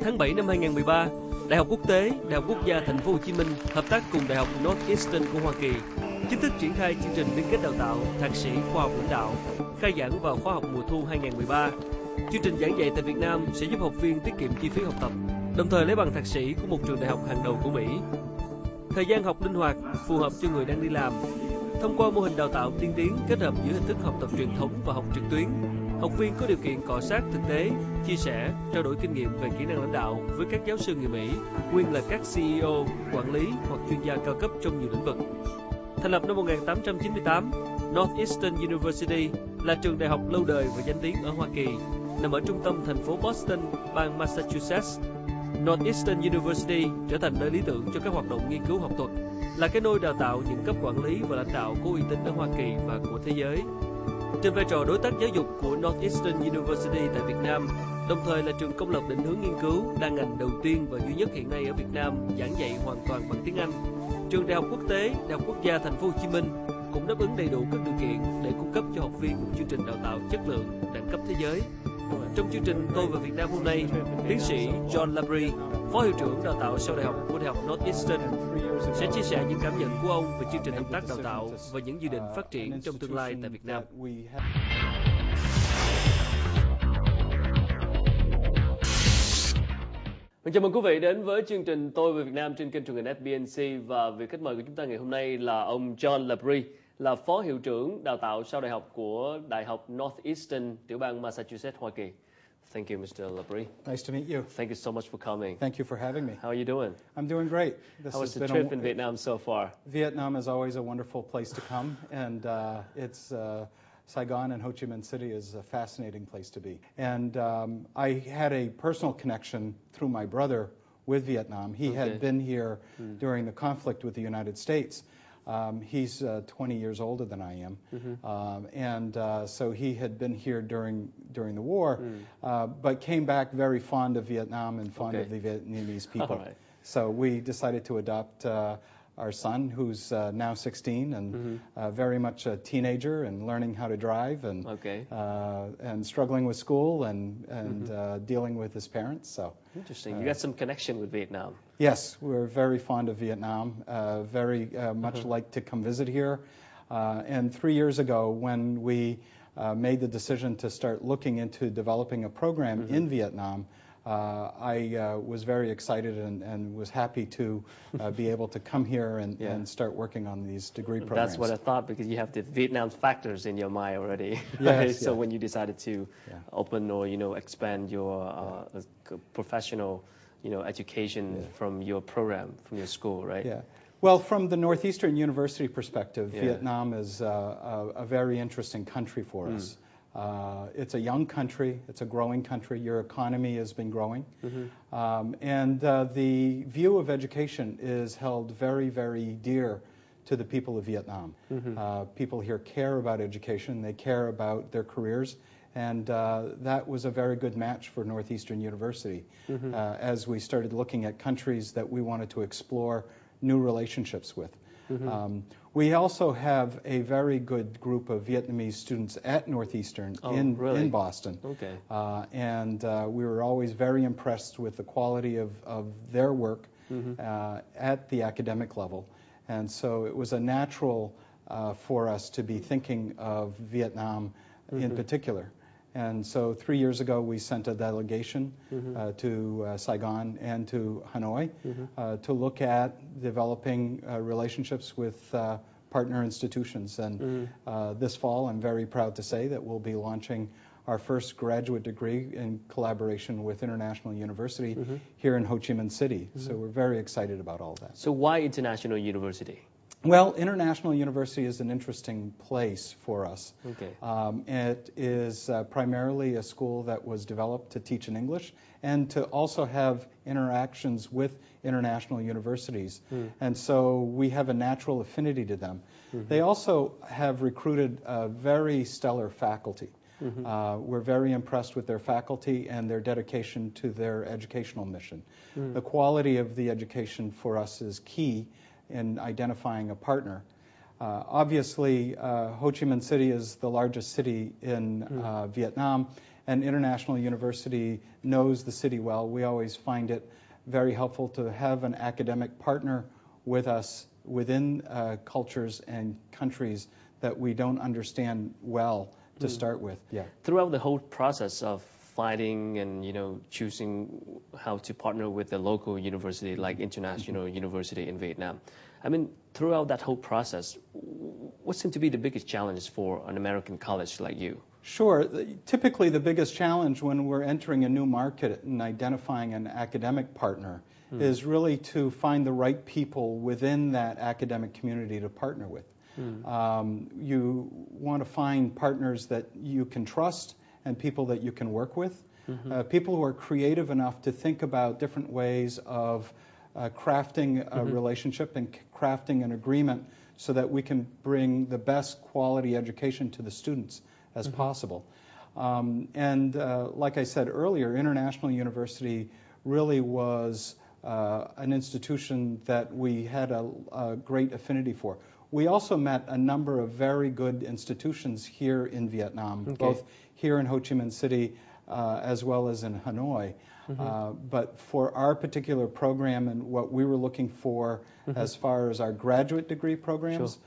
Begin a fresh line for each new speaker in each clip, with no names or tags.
Tháng 7 năm 2013, Đại học Quốc tế, Đại học Quốc gia Thành phố Hồ Chí Minh hợp tác cùng Đại học Northeastern của Hoa Kỳ chính thức triển khai chương trình liên kết đào tạo thạc sĩ khoa học lãnh đạo, khai giảng vào khóa học mùa thu 2013. Chương trình giảng dạy tại Việt Nam sẽ giúp học viên tiết kiệm chi phí học tập, đồng thời lấy bằng thạc sĩ của một trường đại học hàng đầu của Mỹ. Thời gian học linh hoạt, phù hợp cho người đang đi làm. Thông qua mô hình đào tạo tiên tiến kết hợp giữa hình thức học tập truyền thống và học trực tuyến, học viên có điều kiện cọ sát thực tế, chia sẻ, trao đổi kinh nghiệm về kỹ năng lãnh đạo với các giáo sư người Mỹ, nguyên là các CEO, quản lý hoặc chuyên gia cao cấp trong nhiều lĩnh vực. Thành lập năm 1898, Northeastern University là trường đại học lâu đời và danh tiếng ở Hoa Kỳ, nằm ở trung tâm thành phố Boston, bang Massachusetts. Northeastern University trở thành nơi lý tưởng cho các hoạt động nghiên cứu học thuật, là cái nôi đào tạo những cấp quản lý và lãnh đạo có uy tín ở Hoa Kỳ và của thế giới. Trên vai trò đối tác giáo dục của Northeastern University tại Việt Nam, đồng thời là trường công lập định hướng nghiên cứu đa ngành đầu tiên và duy nhất hiện nay ở Việt Nam giảng dạy hoàn toàn bằng tiếng Anh, trường Đại học Quốc tế, Đại học Quốc gia Thành phố Hồ Chí Minh cũng đáp ứng đầy đủ các điều kiện để cung cấp cho học viên một chương trình đào tạo chất lượng đẳng cấp thế giới. Trong chương trình Tôi và Việt Nam hôm nay, tiến sĩ Labrie, phó hiệu trưởng đào tạo sau đại học của Đại học Northeastern, sẽ chia sẻ những cảm nhận của ông về chương trình hợp tác đào tạo và những dự định phát triển trong tương lai tại Việt Nam. Chào mừng quý vị đến với chương trình Tôi về Việt Nam trên kênh truyền hình FBNC, và vị khách mời của chúng ta ngày hôm nay là ông Labrie, là phó hiệu trưởng đào tạo sau đại học của Đại học Northeastern, tiểu bang Massachusetts, Hoa Kỳ. Thank you, Mr. Labrie.
Nice to meet you.
Thank you so much for coming.
Thank you for having me.
How are you doing?
I'm doing great.
How was the trip in Vietnam so far?
Vietnam is always a wonderful place to come, and Saigon and Ho Chi Minh City is a fascinating place to be. And I had a personal connection through my brother with Vietnam. He had been here during the conflict with the United States. He's 20 years older than I am, so he had been here during the war, but came back very fond of Vietnam and fond of the Vietnamese people.
All right.
So we decided to adopt our son, who's now 16 and very much a teenager and learning how to drive and struggling with school and dealing with his parents. So
interesting. You got some connection with Vietnam.
Yes, we're very fond of Vietnam. Very much like to come visit here. And 3 years ago, when we made the decision to start looking into developing a program in Vietnam, I was very excited and was happy to be able to come here and start working on these degree programs.
That's what I thought, because you have the Vietnam factors in your mind already.
Yes,
so when you decided to open or expand your professional education from your program, from your school, right?
Yeah. Well, from the Northeastern University perspective, Vietnam is a very interesting country for us. It's a young country. It's a growing country. Your economy has been growing. And the view of education is held very, very dear to the people of Vietnam. People here care about education. They care about their careers. And that was a very good match for Northeastern University as we started looking at countries that we wanted to explore new relationships with. We also have a very good group of Vietnamese students at Northeastern in Boston. And we were always very impressed with the quality of their work at the academic level. And so it was a natural for us to be thinking of Vietnam in particular. And so 3 years ago, we sent a delegation to Saigon and to Hanoi to look at developing relationships with partner institutions. And this fall, I'm very proud to say that we'll be launching our first graduate degree in collaboration with International University here in Ho Chi Minh City. So we're very excited about all that.
So why International University?
Well, International University is an interesting place for us. It is primarily a school that was developed to teach in English and to also have interactions with international universities. And so we have a natural affinity to them. They also have recruited a very stellar faculty. We're very impressed with their faculty and their dedication to their educational mission. The quality of the education for us is key in identifying a partner. Obviously, Ho Chi Minh City is the largest city in Vietnam, and International University knows the city well. We always find it very helpful to have an academic partner with us within cultures and countries that we don't understand well to start with. Yeah.
Throughout the whole process of finding and choosing how to partner with a local university like International University in Vietnam, I mean, throughout that whole process, what seemed to be the biggest challenge for an American college like you?
Sure. Typically, the biggest challenge when we're entering a new market and identifying an academic partner is really to find the right people within that academic community to partner with. You want to find partners that you can trust and people that you can work with, people who are creative enough to think about different ways of crafting a relationship and crafting an agreement so that we can bring the best quality education to the students as possible. Like I said earlier, International University really was an institution that we had a great affinity for. We also met a number of very good institutions here in Vietnam, both here in Ho Chi Minh City as well as in Hanoi. But for our particular program and what we were looking for as far as our graduate degree programs,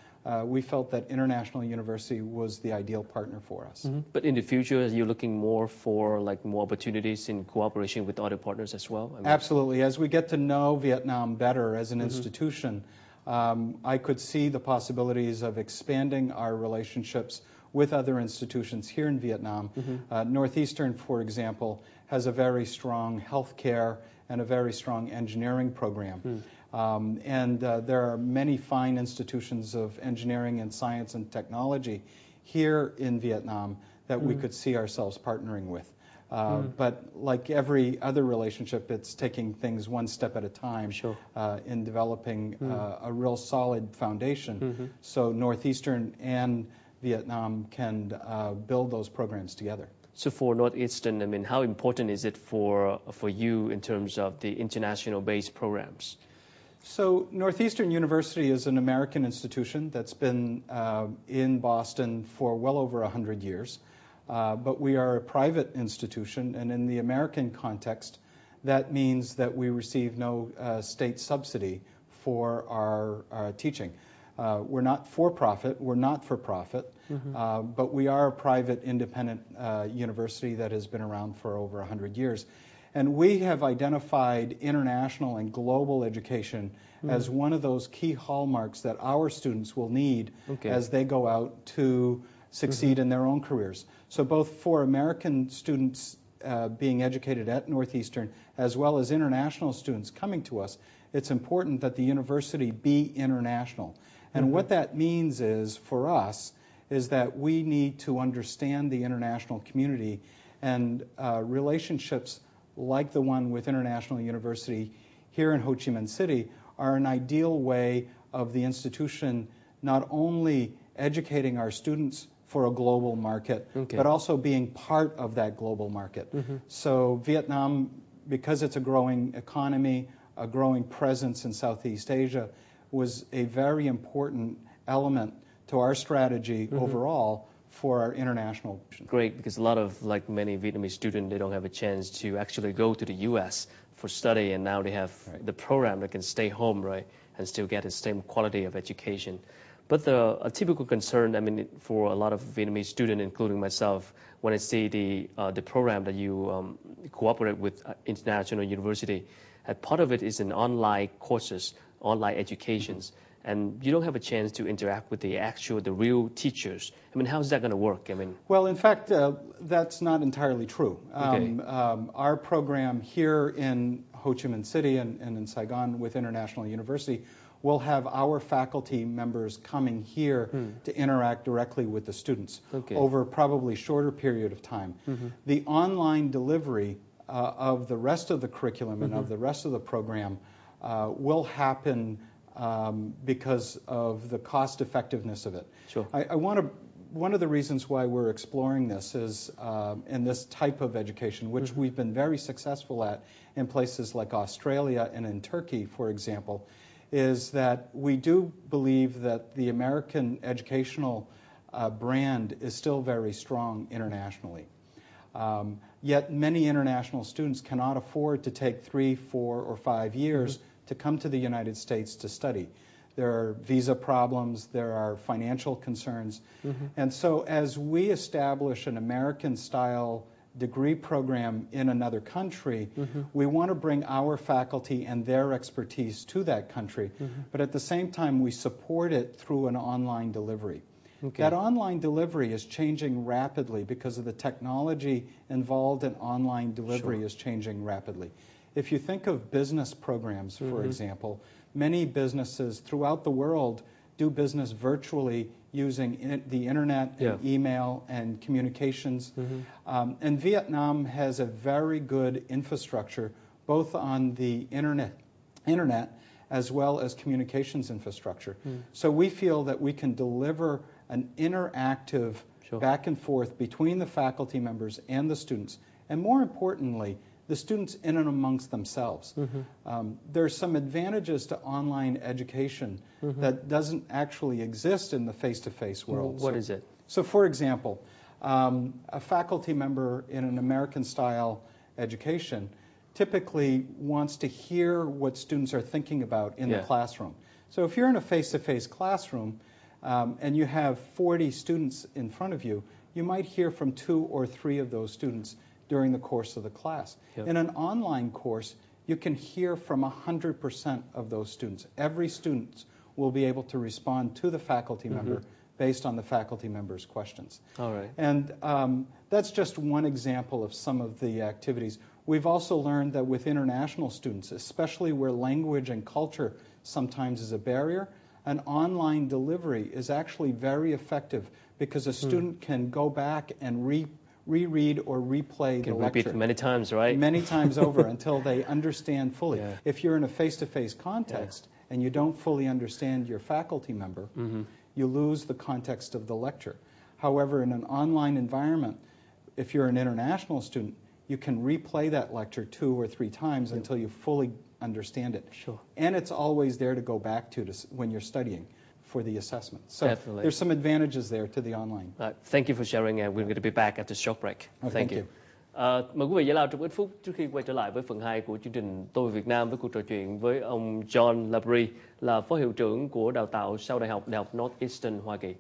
we felt that International University was the ideal partner for us.
But in the future, are you looking more for more opportunities in cooperation with other partners as well? I mean,
absolutely. As we get to know Vietnam better as an institution, I could see the possibilities of expanding our relationships with other institutions here in Vietnam. Northeastern, for example, has a very strong healthcare and a very strong engineering program. There are many fine institutions of engineering and science and technology here in Vietnam that we could see ourselves partnering with. But like every other relationship, it's taking things one step at a time in developing a real solid foundation so Northeastern and Vietnam can build those programs together.
So for Northeastern, I mean, how important is it for you in terms of the international-based programs?
So Northeastern University is an American institution that's been in Boston for well over 100 years. But we are a private institution, and in the American context, that means that we receive no state subsidy for our teaching. We're not for-profit, we're not for-profit, but we are a private independent university that has been around for over 100 years. And we have identified international and global education as one of those key hallmarks that our students will need as they go out to succeed in their own careers. So both for American students being educated at Northeastern as well as international students coming to us, it's important that the university be international. And what that means is, for us, is that we need to understand the international community, and relationships like the one with International University here in Ho Chi Minh City are an ideal way of the institution not only educating our students for a global market, but also being part of that global market. So Vietnam, because it's a growing economy, a growing presence in Southeast Asia, was a very important element to our strategy overall for our international.
Great, because a lot of, many Vietnamese students, they don't have a chance to actually go to the U.S. for study, and now they have the program that can stay home, right, and still get the same quality of education. But a typical concern, I mean, for a lot of Vietnamese students, including myself, when I see the program that you cooperate with International University, part of it is in online courses, online educations, and you don't have a chance to interact with the real teachers. I mean, how's that going to work? I mean,
well, in fact, that's not entirely true. Our program here in Ho Chi Minh City and in Saigon with International University will have our faculty members coming here to interact directly with the students over probably a shorter period of time. The online delivery of the rest of the curriculum and of the rest of the program will happen because of the cost effectiveness of it. One of the reasons why we're exploring this is in this type of education, which we've been very successful at in places like Australia and in Turkey, for example, is that we do believe that the American educational brand is still very strong internationally. Yet many international students cannot afford to take 3, 4, or 5 years to come to the United States to study. There are visa problems, there are financial concerns. And so as we establish an American-style degree program in another country, we want to bring our faculty and their expertise to that country, but at the same time we support it through an online delivery. That online delivery is changing rapidly because of the technology involved in online delivery is changing rapidly. If you think of business programs, for example, many businesses throughout the world do business virtually using the internet and email and communications. And Vietnam has a very good infrastructure, both on the internet as well as communications infrastructure. So we feel that we can deliver an interactive back and forth between the faculty members and the students, and more importantly, the students in and amongst themselves. There's some advantages to online education that doesn't actually exist in the face-to-face world.
What is it?
So for example, a faculty member in an American-style education typically wants to hear what students are thinking about in the classroom. So if you're in a face-to-face classroom and you have 40 students in front of you, you might hear from 2 or 3 of those students during the course of the class. In an online course, you can hear from 100% of those students. Every student will be able to respond to the faculty member based on the faculty member's questions.
All right.
And that's just one example of some of the activities. We've also learned that with international students, especially where language and culture sometimes is a barrier, an online delivery is actually very effective because a student can go back and reread or replay the lecture.
Repeat many times, right?
Many times over until they understand fully. If you're in a face-to-face context and you don't fully understand your faculty member, you lose the context of the lecture. However, in an online environment, if you're an international student, you can replay that lecture 2 or 3 times until you fully understand it. And it's always there to go back to when you're studying for the assessment. So there's some advantages there to the online.
Thank you for sharing, and we're going to be back after short break.
Thank you.
Mời quý vị giải lao trong ít phút trước khi quay trở lại với phần 2 của chương trình Tôi Việt Nam với cuộc trò chuyện với ông John Labrie, là phó hiệu trưởng của đào tạo sau đại học Northeastern Hoa Kỳ.